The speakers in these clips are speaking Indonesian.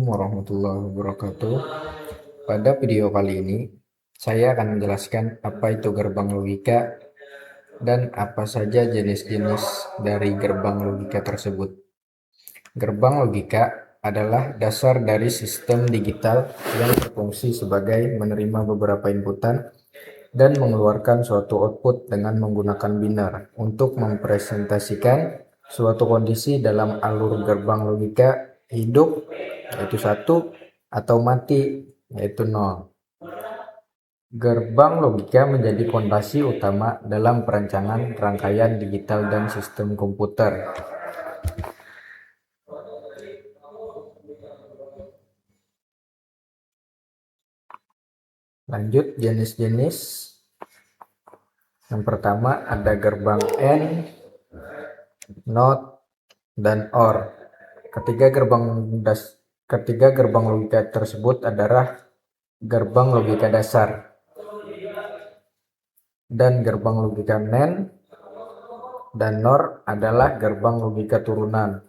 warahmatullahi wabarakatuh. Pada video kali ini, saya akan menjelaskan apa itu gerbang logika dan apa saja jenis-jenis dari gerbang logika tersebut. Gerbang logika adalah dasar dari sistem digital yang berfungsi sebagai menerima beberapa inputan dan mengeluarkan suatu output dengan menggunakan binar untuk mempresentasikan suatu kondisi dalam alur gerbang logika hidup, yaitu 1, atau mati, yaitu 0. Gerbang logika menjadi fondasi utama dalam perancangan rangkaian digital dan sistem komputer. Lanjut jenis-jenis. Yang pertama ada gerbang AND, NOT, dan OR. Ketiga gerbang logika tersebut adalah gerbang logika dasar, dan gerbang logika NAND dan NOR adalah gerbang logika turunan.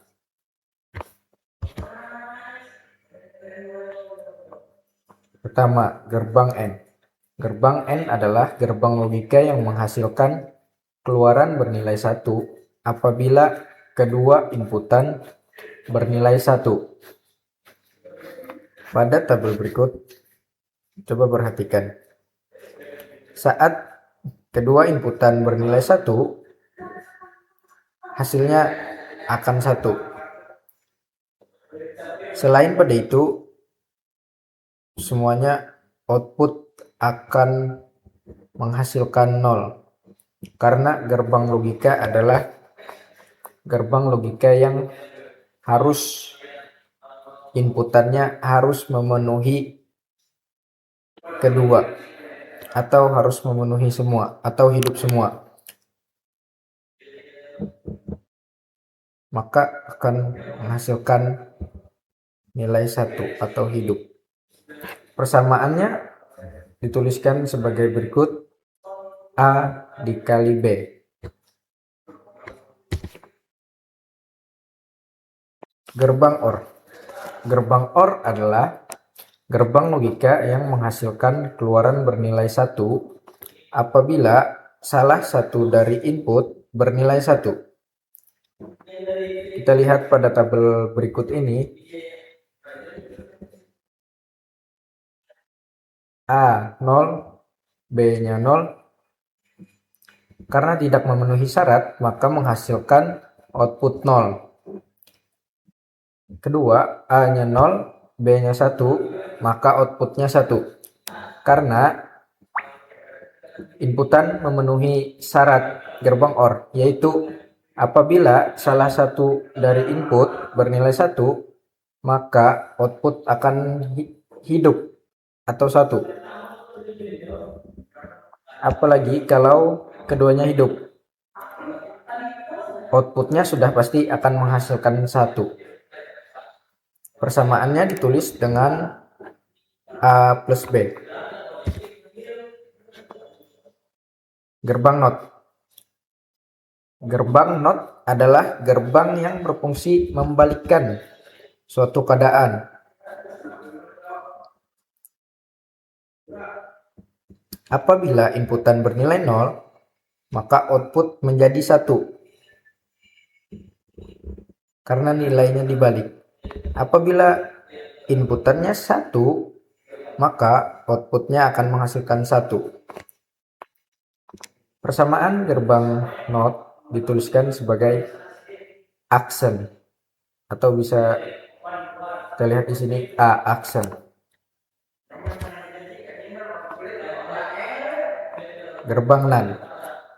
Pertama, gerbang AND. Gerbang AND adalah gerbang logika yang menghasilkan keluaran bernilai 1 apabila kedua inputan bernilai 1. Pada tabel berikut, coba perhatikan. Saat kedua inputan bernilai 1, hasilnya akan 1. Selain pada itu, semuanya output akan menghasilkan 0. Karena gerbang logika adalah gerbang logika yang harus inputannya harus memenuhi kedua, atau harus memenuhi semua, atau hidup semua, maka akan menghasilkan nilai 1 atau hidup. Persamaannya dituliskan sebagai berikut: A dikali B. Gerbang OR. Gerbang OR adalah gerbang logika yang menghasilkan keluaran bernilai 1 apabila salah satu dari input bernilai 1. Kita lihat pada tabel berikut ini. A 0, B-nya 0. Karena tidak memenuhi syarat, maka menghasilkan output 0. Kedua, A-nya 0, B-nya 1, maka outputnya 1. Karena inputan memenuhi syarat gerbang OR, yaitu apabila salah satu dari input bernilai 1, maka output akan hidup atau 1. Apalagi kalau keduanya hidup, outputnya sudah pasti akan menghasilkan 1. Persamaannya ditulis dengan A plus B. Gerbang NOT. Gerbang NOT adalah gerbang yang berfungsi membalikkan suatu keadaan. Apabila inputan bernilai 0, maka output menjadi 1. Karena nilainya dibalik. Apabila inputannya 1, maka outputnya akan menghasilkan 1. Persamaan gerbang NOT dituliskan sebagai aksen, atau bisa kita lihat di sini A aksen. Gerbang NAND,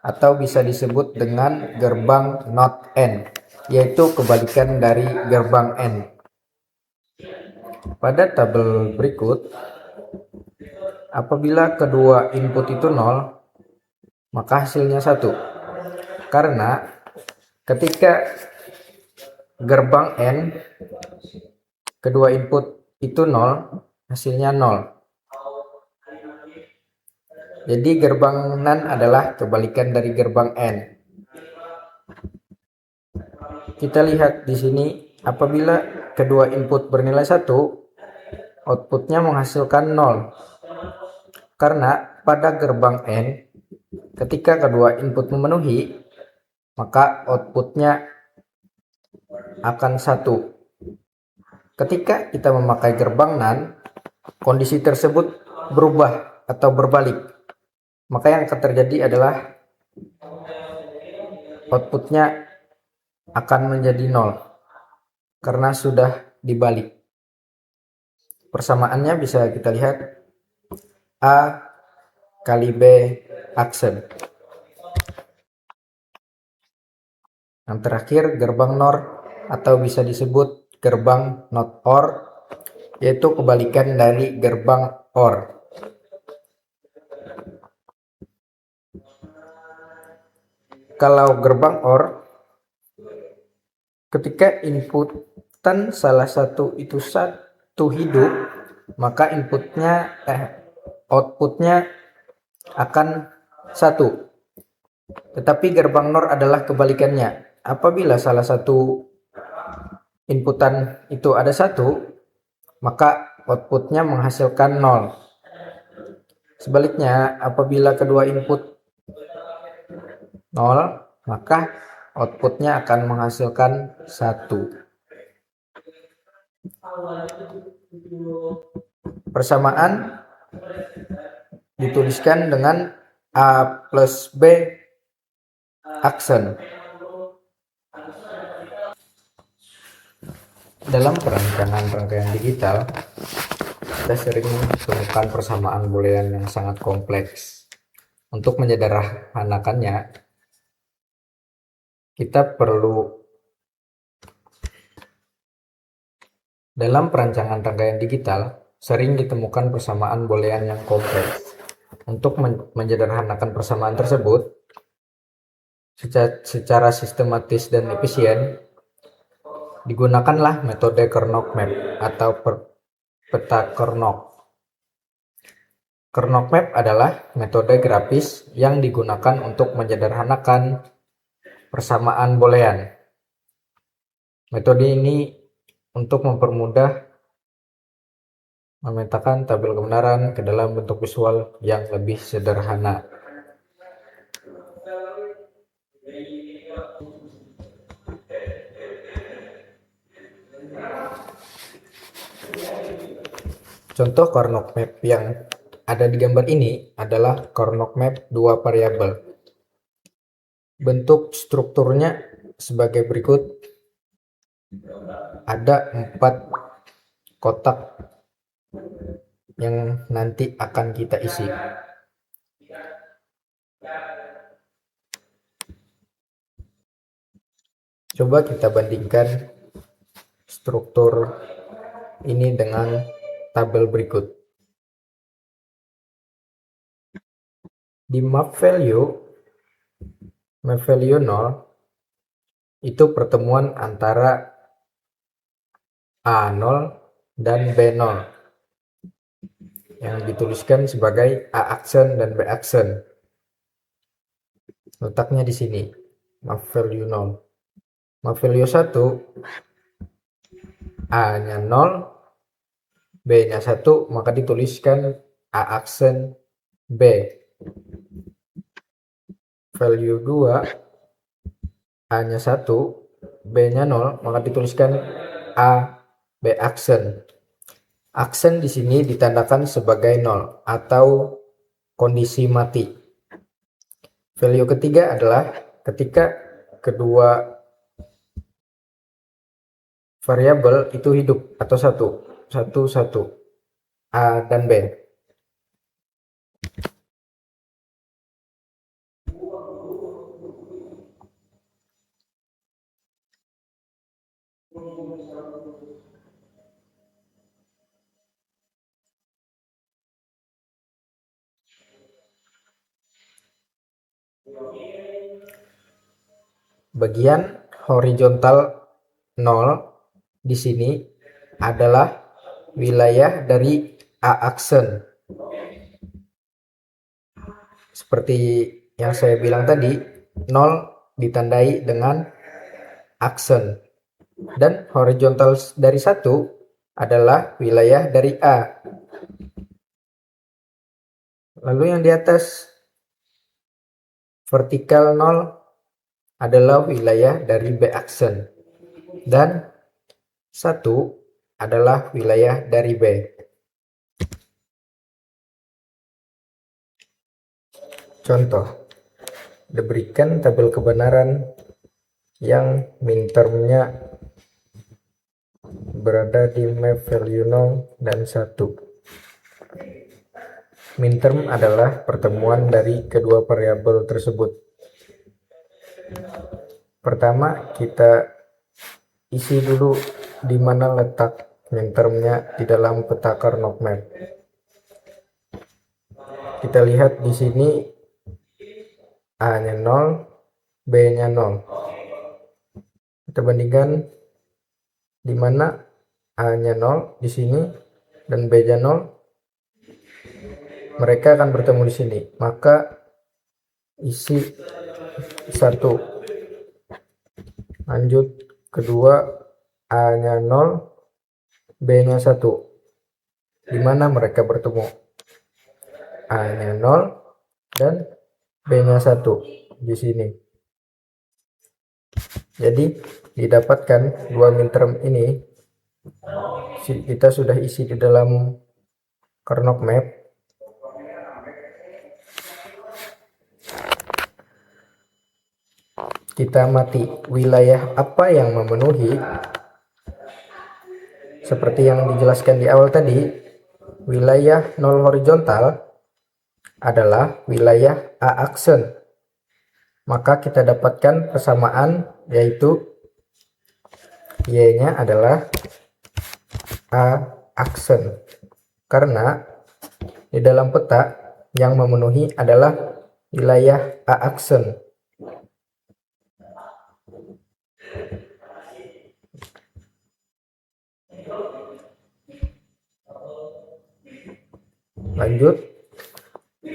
atau bisa disebut dengan gerbang NOT AND, yaitu kebalikan dari gerbang AND. Pada tabel berikut, apabila kedua input itu 0, maka hasilnya 1. Karena ketika gerbang AND kedua input itu 0, hasilnya 0. Jadi gerbang NAND adalah kebalikan dari gerbang AND. Kita lihat di sini, apabila kedua input bernilai 1, outputnya menghasilkan 0. Karena pada gerbang N, ketika kedua input memenuhi, maka outputnya akan 1. Ketika kita memakai gerbang NAND, kondisi tersebut berubah atau berbalik. Maka yang akan terjadi adalah outputnya akan menjadi 0 karena sudah dibalik. Persamaannya bisa kita lihat A kali B aksen. Yang terakhir gerbang NOR atau bisa disebut gerbang NOT OR, yaitu kebalikan dari gerbang OR. Kalau gerbang OR, ketika inputan salah satu itu satu hidup, maka outputnya akan 1. Tetapi gerbang NOR adalah kebalikannya. Apabila salah satu inputan itu ada 1, maka outputnya menghasilkan 0. Sebaliknya, apabila kedua input 0, maka outputnya akan menghasilkan 1. Persamaan dituliskan dengan A plus B aksen. Dalam perancangan rangkaian digital, kita sering menemukan persamaan boolean yang sangat kompleks. Untuk menyederhanakannya, kita perlu dalam perancangan rangkaian digital sering ditemukan persamaan boolean yang kompleks. Untuk menyederhanakan persamaan tersebut secara sistematis dan efisien, digunakanlah metode Kernot Map atau peta Kernot. Kernot Map adalah metode grafis yang digunakan untuk menyederhanakan persamaan boolean. Metode ini untuk mempermudah memetakan tabel kebenaran ke dalam bentuk visual yang lebih sederhana. Contoh Kernot Map yang ada di gambar ini adalah Kernot Map 2 variabel. Bentuk strukturnya sebagai berikut. Ada 4 kotak yang nanti akan kita isi. Coba kita bandingkan struktur ini dengan tabel berikut. Di map value 0 itu pertemuan antara A0 dan B0 yang dituliskan sebagai A aksen dan B aksen. Letaknya di sini, map value 0. Map value 1, A-nya 0, B-nya 1, maka dituliskan A aksen B. Value 2, A-nya 1, B-nya 0, maka dituliskan A B aksen. Aksen di sini ditandakan sebagai 0 atau kondisi mati. Value ketiga adalah ketika kedua variabel itu hidup atau satu, A dan B. Bagian horizontal 0 di sini adalah wilayah dari A aksen. Seperti yang saya bilang tadi, 0 ditandai dengan aksen. Dan horizontal dari 1 adalah wilayah dari A. Lalu yang di atas vertikal 0 adalah wilayah dari B aksen. Dan 1 adalah wilayah dari B. Contoh, diberikan tabel kebenaran yang mintermnya berada di map value 0 dan 1. Minterm adalah pertemuan dari kedua variabel tersebut. Pertama, kita isi dulu di mana letak mintermnya di dalam peta Karnaugh map. Kita lihat di sini A-nya 0, B-nya 0. Kita bandingkan di mana A-nya 0 di sini dan B-nya 0. Mereka akan bertemu di sini. Maka isi 1. Lanjut kedua, A-nya 0, B-nya 1. Di mana mereka bertemu? A-nya 0 dan B-nya 1 di sini. Jadi didapatkan dua minterm ini kita sudah isi di dalam Karnaugh map. Kita amati wilayah apa yang memenuhi. Seperti yang dijelaskan di awal tadi, wilayah 0 horizontal adalah wilayah A aksen. Maka kita dapatkan persamaan, yaitu Y-nya adalah A aksen. Karena di dalam peta yang memenuhi adalah wilayah A aksen. Lanjut,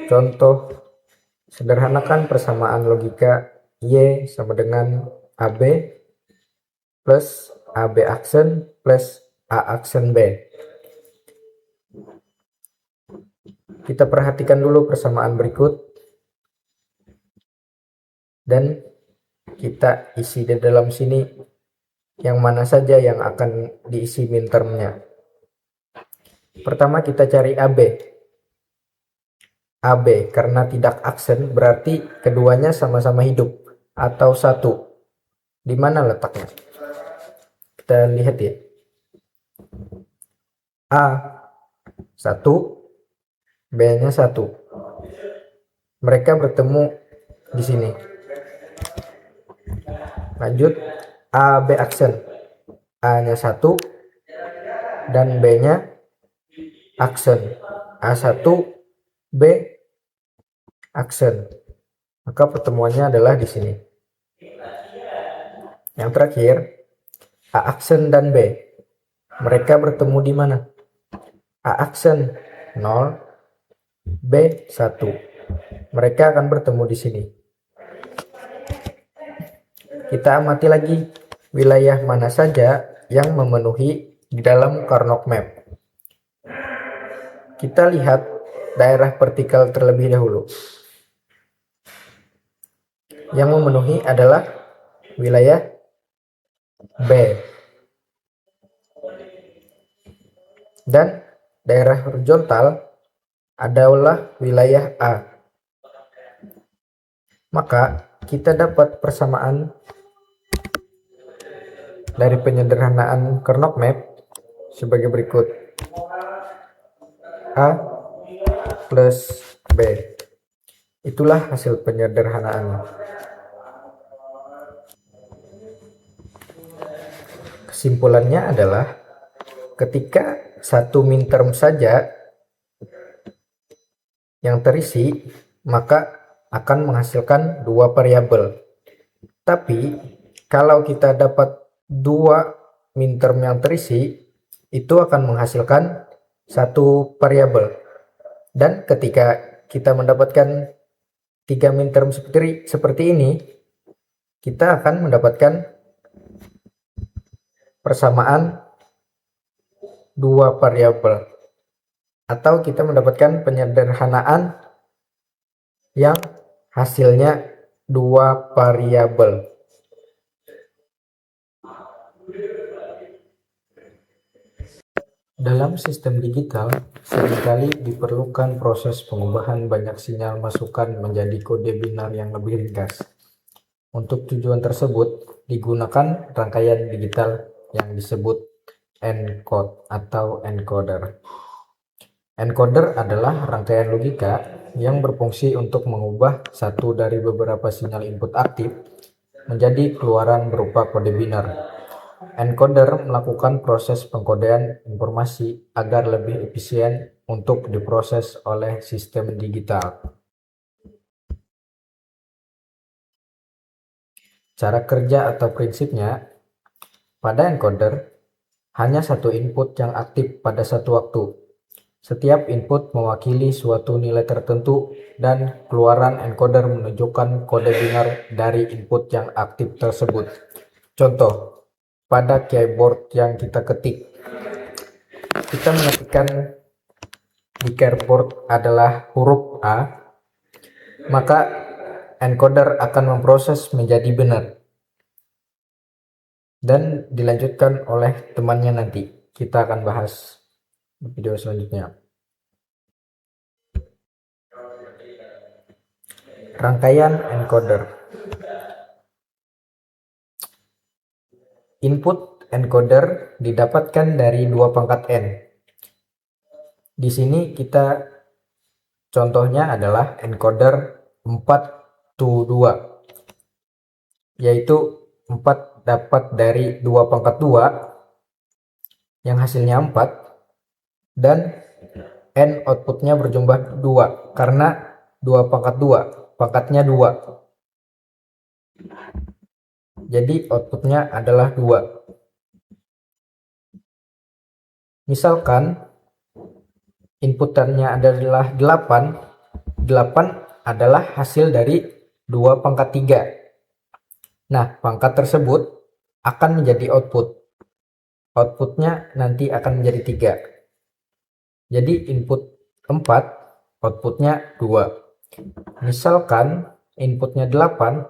contoh, sederhanakan persamaan logika Y sama dengan AB plus AB aksen plus A aksen B. Kita perhatikan dulu persamaan berikut dan kita isi di dalam sini yang mana saja yang akan diisi mintermnya. Pertama kita cari AB. AB karena tidak aksen berarti keduanya sama-sama hidup atau satu. Di mana letaknya? Kita lihat ya. A 1, B-nya 1. Mereka bertemu di sini. Lanjut, AB aksen. A-nya 1 dan B-nya aksen. A1, B aksen. Maka pertemuannya adalah di sini. Yang terakhir, A aksen dan B. Mereka bertemu di mana? A aksen 0, B 1. Mereka akan bertemu di sini. Kita amati lagi wilayah mana saja yang memenuhi di dalam Karnaugh map. Kita lihat daerah vertikal terlebih dahulu. Yang memenuhi adalah wilayah B. Dan daerah horizontal adalah wilayah A. Maka kita dapat persamaan dari penyederhanaan Karnaugh map sebagai berikut. A plus B. Itulah hasil penyederhanaannya. Kesimpulannya adalah ketika satu minterm saja yang terisi, maka akan menghasilkan dua variabel. Tapi kalau kita dapat dua minterm yang terisi, itu akan menghasilkan satu variabel. Dan ketika kita mendapatkan tiga minterm seperti ini, kita akan mendapatkan persamaan dua variabel, atau kita mendapatkan penyederhanaan yang hasilnya dua variabel. Dalam sistem digital, seringkali diperlukan proses pengubahan banyak sinyal masukan menjadi kode binar yang lebih ringkas. Untuk tujuan tersebut, digunakan rangkaian digital yang disebut encode atau encoder. Encoder adalah rangkaian logika yang berfungsi untuk mengubah satu dari beberapa sinyal input aktif menjadi keluaran berupa kode binar. Encoder melakukan proses pengkodean informasi agar lebih efisien untuk diproses oleh sistem digital. Cara kerja atau prinsipnya, pada encoder, hanya satu input yang aktif pada satu waktu. Setiap input mewakili suatu nilai tertentu dan keluaran encoder menunjukkan kode binar dari input yang aktif tersebut. Contoh, pada keyboard yang kita ketik, kita mengetikkan di keyboard adalah huruf A, maka encoder akan memproses menjadi benar dan dilanjutkan oleh temannya nanti. Kita akan bahas di video selanjutnya. Rangkaian encoder. Input encoder didapatkan dari 2 pangkat n. Di sini kita contohnya adalah encoder 4 to 2, yaitu 4 dapat dari 2 pangkat 2 yang hasilnya 4, dan n outputnya berjumlah 2 karena 2 pangkat 2 pangkatnya 2, jadi outputnya adalah 2. Misalkan inputannya adalah 8 adalah hasil dari 2 pangkat 3. Nah, pangkat tersebut akan menjadi outputnya nanti akan menjadi 3. Jadi input 4, outputnya 2. Misalkan inputnya 8,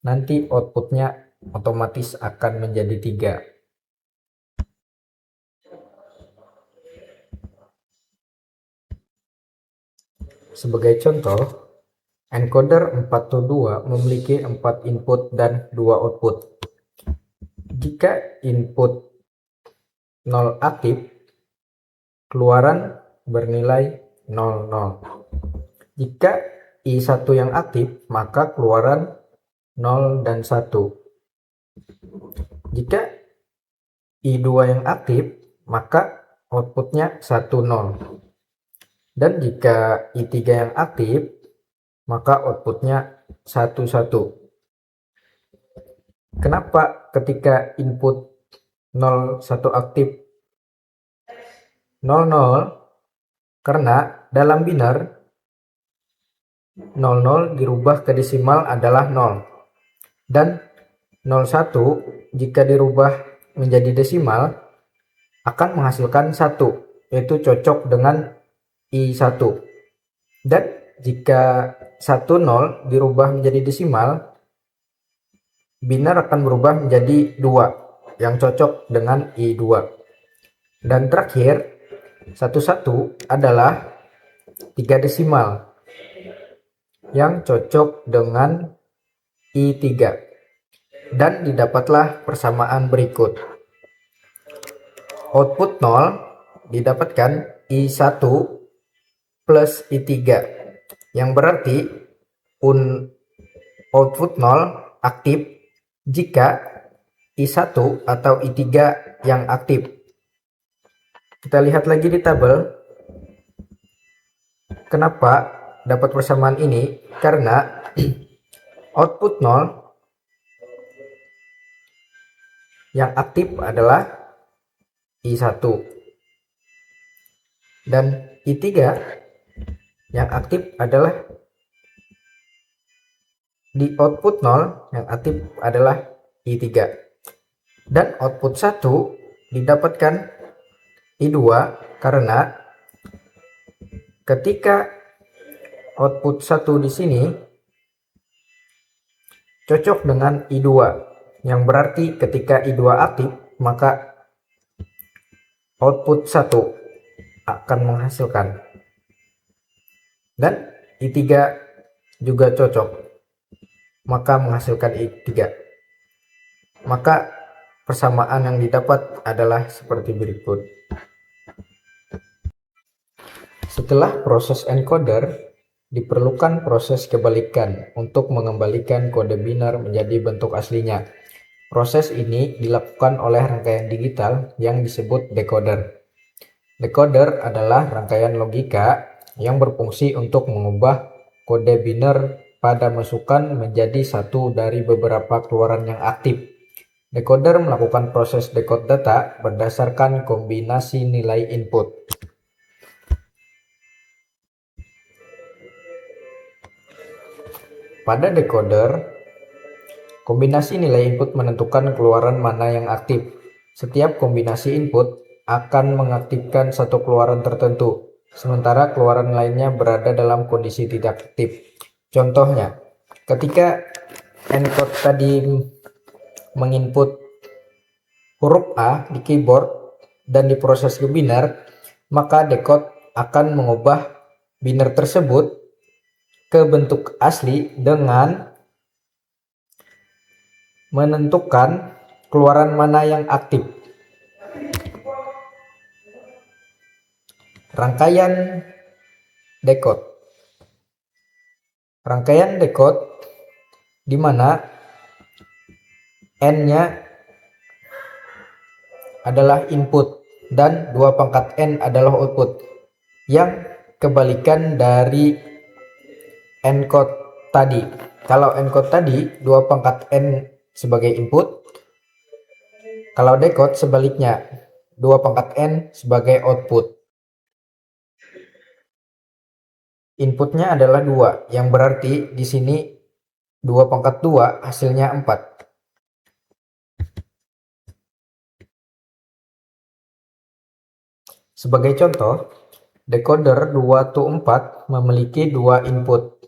nanti outputnya otomatis akan menjadi 3. Sebagai contoh, encoder 4to2 memiliki 4 input dan 2 output. Jika input 0 aktif, keluaran bernilai 00. Jika I1 yang aktif, maka keluaran 0 dan 1. Jika I2 yang aktif, maka outputnya 1, 0. Dan jika I3 yang aktif, maka outputnya 1, 1. Kenapa ketika input 0, 1 aktif 0, 0? Karena dalam binar 00 dirubah ke desimal adalah 0, dan 01 jika dirubah menjadi desimal akan menghasilkan 1, yaitu cocok dengan I1. Dan jika 10 dirubah menjadi desimal, binar akan berubah menjadi 2 yang cocok dengan I2. Dan terakhir 11 adalah 3 desimal yang cocok dengan I3, dan didapatlah persamaan berikut. Output 0 didapatkan I1 plus I3, yang berarti output 0 aktif jika I1 atau I3 yang aktif. Kita lihat lagi di tabel. Kenapa dapat persamaan ini? Karena output 0 yang aktif adalah I1, dan I3 yang aktif adalah di output 0 yang aktif adalah I3. Dan output 1 didapatkan I2 karena ketika output 1 di sini cocok dengan I2, yang berarti ketika I2 aktif maka output 1 akan menghasilkan, dan I3 juga cocok maka menghasilkan I3. Maka persamaan yang didapat adalah seperti berikut. Setelah proses encoder, diperlukan proses kebalikan untuk mengembalikan kode binar menjadi bentuk aslinya. Proses ini dilakukan oleh rangkaian digital yang disebut decoder. Decoder adalah rangkaian logika yang berfungsi untuk mengubah kode binar pada masukan menjadi satu dari beberapa keluaran yang aktif. Decoder melakukan proses decode data berdasarkan kombinasi nilai input. Pada decoder, kombinasi nilai input menentukan keluaran mana yang aktif. Setiap kombinasi input akan mengaktifkan satu keluaran tertentu, sementara keluaran lainnya berada dalam kondisi tidak aktif. Contohnya, ketika encode tadi menginput huruf A di keyboard dan diproses ke binar, maka decode akan mengubah binar tersebut ke bentuk asli dengan menentukan keluaran mana yang aktif. Rangkaian decode. Rangkaian decode di mana N-nya adalah input dan 2 pangkat N adalah output, yang kebalikan dari encode tadi. Kalau encode tadi 2 pangkat N sebagai input, kalau decode sebaliknya 2 pangkat N sebagai output. Inputnya adalah 2, yang berarti di sini 2 pangkat 2 hasilnya 4. Sebagai contoh, decoder 2 to 4 memiliki 2 input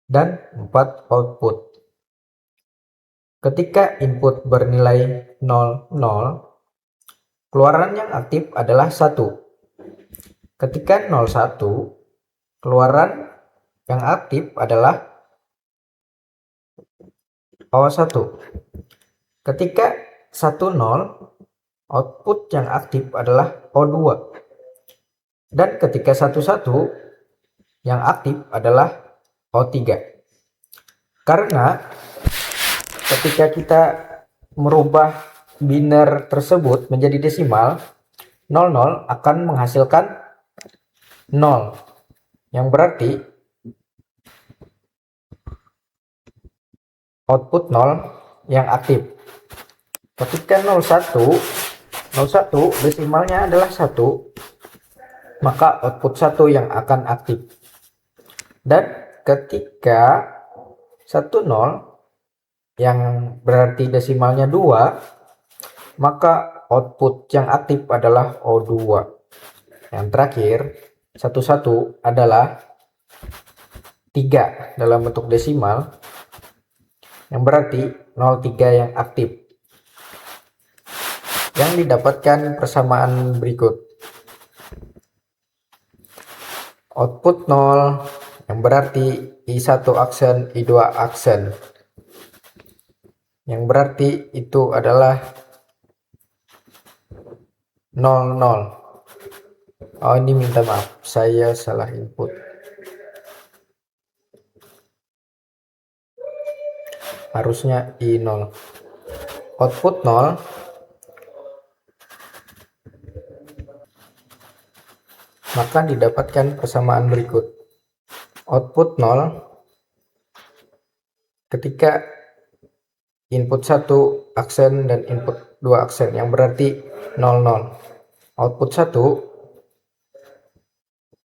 dan 4 output. Ketika input bernilai 0, 0, keluaran yang aktif adalah 1. Ketika 0, 1, keluaran yang aktif adalah O1. Ketika 1, 0, output yang aktif adalah O2. Dan ketika 1, 1, yang aktif adalah O3. Karena ketika kita merubah binar tersebut menjadi desimal, 00 akan menghasilkan 0, yang berarti output 0 yang aktif. Ketika 01 desimalnya adalah 1, maka output 1 yang akan aktif. Dan ketika 10 yang berarti desimalnya 2, maka output yang aktif adalah O2. Yang terakhir, 11 adalah 3 dalam bentuk desimal, yang berarti 03 yang aktif. Yang didapatkan persamaan berikut. Output 0, yang berarti I1 aksen, I2 aksen, yang berarti itu adalah 00. Oh, ini minta maaf, saya salah input. Harusnya I0. Output 0, maka didapatkan persamaan berikut. Output 0 ketika input 1 aksen dan input 2 aksen, yang berarti 00. Output 1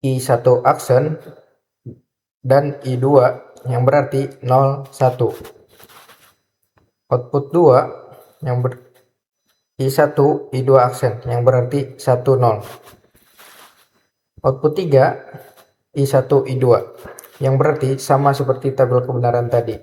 I1 aksen dan I2, yang berarti 01. Output 2 yang I1, I2 aksen, yang berarti 1, 0. Output 3, I1, I2, yang berarti sama seperti tabel kebenaran tadi.